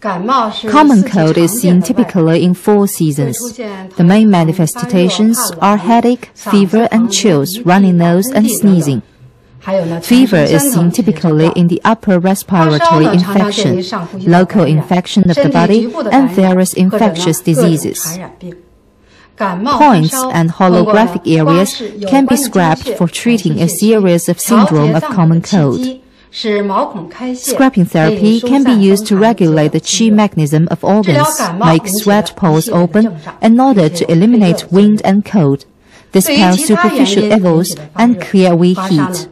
Common cold is seen typically in 4 seasons. The main manifestations are headache, fever and chills, runny nose and sneezing. Fever is seen typically in the upper respiratory infection, local infection of the body, and various infectious diseases. Points and holographic areas can be scraped for treating a series of syndrome of common cold. Scraping therapy can be used to regulate the qi mechanism of organs, make sweat pores open, in order to eliminate wind and cold, dispel superficial evils, and clear away heat.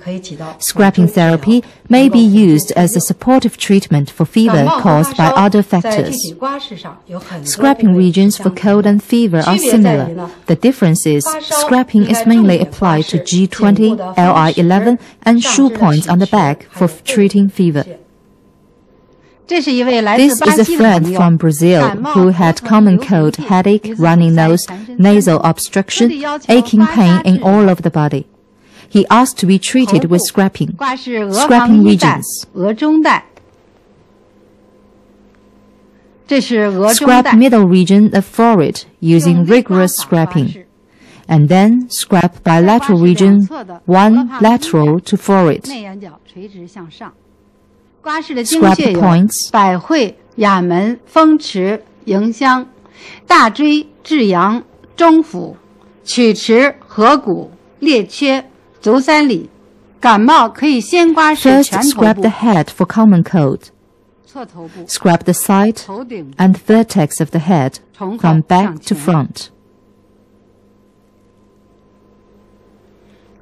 Scraping therapy may be used as a supportive treatment for fever caused by other factors. Scraping regions for cold and fever are similar. The difference is scraping is mainly applied to G20, Li11, and Shu points on the back for treating fever. This is a friend from Brazil who had common cold, headache, runny nose, nasal obstruction, aching pain in all of the body. He asked to be treated with scraping. Scraping regions. Scrap middle region of forehead using rigorous scraping. And then scrap bilateral region, one lateral to forehead. Scrap points. 百会、哑门、风池、迎香、大椎、至阳、中府、曲池、合谷、列缺、足三里。感冒可以先刮拭全 First, 头 scrap 部 the head for common cold. 侧头部 Scrap the side 头顶 and vertex of the head 从后 from 向 back to 前 front.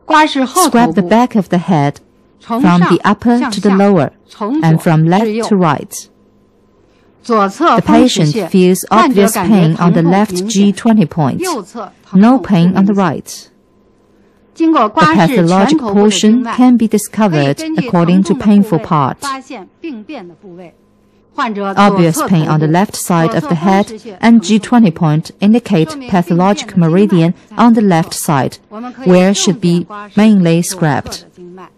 刮拭后头 Scrap the 部 back of the head 从 from 上 the upper 向 to the 下 lower 从 and 左 from 至 left 右 to right. 左侧 The 风池 patient 穴 feels 患者 obvious 感觉 pain on the 疼痛 left 明显 G20 point, 右侧疼 no 痛 pain 不 on the 明显 right. 经过 The 刮拭全 pathologic 头部的经 portion 脉 can be 可以 discovered 根据 according 疼 to 痛的部 painful 位 part. 发现病变的部位。患者左 Obvious 侧 pain 头 on the 部 left side 左 of 侧 the 风 head 池穴 and 疼痛 G20 point indicate pathologic meridian on the left side, 我们可以 where 重 should 点 be 刮拭 mainly 左侧 scrapped. 的经脉。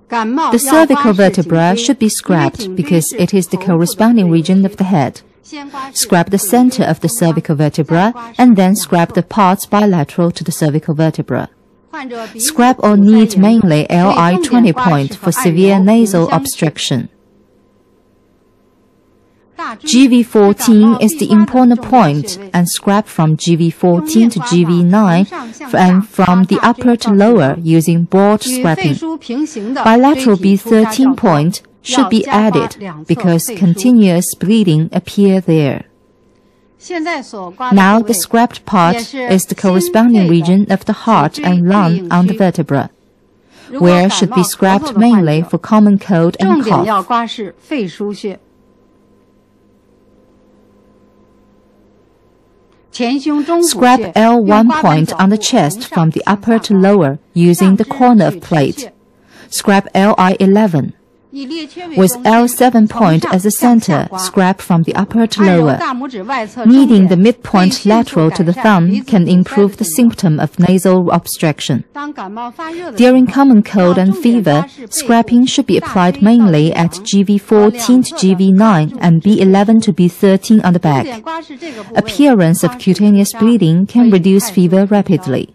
感冒 The 要刮 cervical 拭颈 vertebra 椎 should be 因为 scrapped 颈椎 because 是 it is the 头部的 corresponding 最 region 有 of the 区 head. 先刮拭 Scrap the 颈椎 center of the 中央 cervical 再 vertebra 刮拭 and then 两 scrap 侧 the parts bilateral to the cervical vertebra. 患者鼻子 Scrap or 堵塞 knead 严重 mainly 所以 Li20 重点刮 point 拭 for 和按 severe 揉 nasal 迎香穴 obstruction. 大椎 GV14 is the 是感冒 important 必刮的 point 重要穴位 and scrap from GV14 to 用面刮法 GV9 从上向 and 下 from the 刮大 upper 椎 to 到 lower 足 using broad 与肺 scrapping. 腧平行的 Bilateral 椎体出痧效 B13 果 point should be 要加刮 added 两侧 because 肺腧 continuous bleeding appear there. 现在所刮的 Now 部 the 位 scrapped part 也是 is the 心 corresponding 肺的 region of the heart 脊椎 and 对 lung 应 on the 区 vertebra, 如果 where 感 should 冒 be 咳嗽 scrapped 的患 mainly 者 for common cold 重 and 点要 cough. 刮拭肺腧穴。前胸中府穴 Scrap L1 用刮板 point 角 on the 度 chest 从 from 上 the 向 upper 下 to 刮 lower using the 上肢 corner of 曲池 plate. 穴 Scrap Li11. 以列缺尾 With 中心 L7 从 point 上 as a 向下 center, 刮 scrap from the upper to 按揉 lower. 大拇指外侧 Kneading the 中点 midpoint 可以迅速 lateral to the 改善鼻 thumb 子 can 堵塞的 improve the 症状 symptom of nasal obstruction. 当感冒发热的 During 时候 common cold 要 and 重点 fever, 刮拭背部 scrapping should be 大 applied 椎到 mainly 阳 at GV14 to GV9 and B11 to B13 on the 重 back. 点刮拭这个部位 Appearance of 刮拭 cutaneous 伤 bleeding 可 can 以 reduce 快速 fever 退烧 rapidly.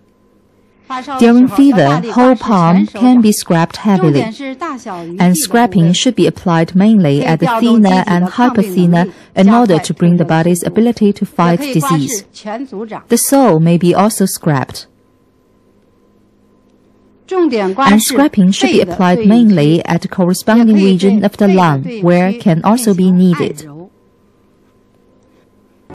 发烧的 During 时候要大 fever, 力刮 whole 拭 palm 全手 can 掌 be scrapped 重 heavily, 点是大小鱼 and 际的部位 scrapping should be applied mainly 可以 at the 调动 thenar 机体 and 的抗病能 hypothenar 力 in 加 order 快 to 退 bring the 热的 body's 速度 ability to 也 fight 可以刮 disease. 拭全足掌 The sole may be also scrapped, 重点刮 and 拭 scrapping should be 肺的 applied 对应区 mainly at the corresponding 也可以 region 对 of the 肺的 lung, 对应 where 区 can also be 进行按 kneaded. 揉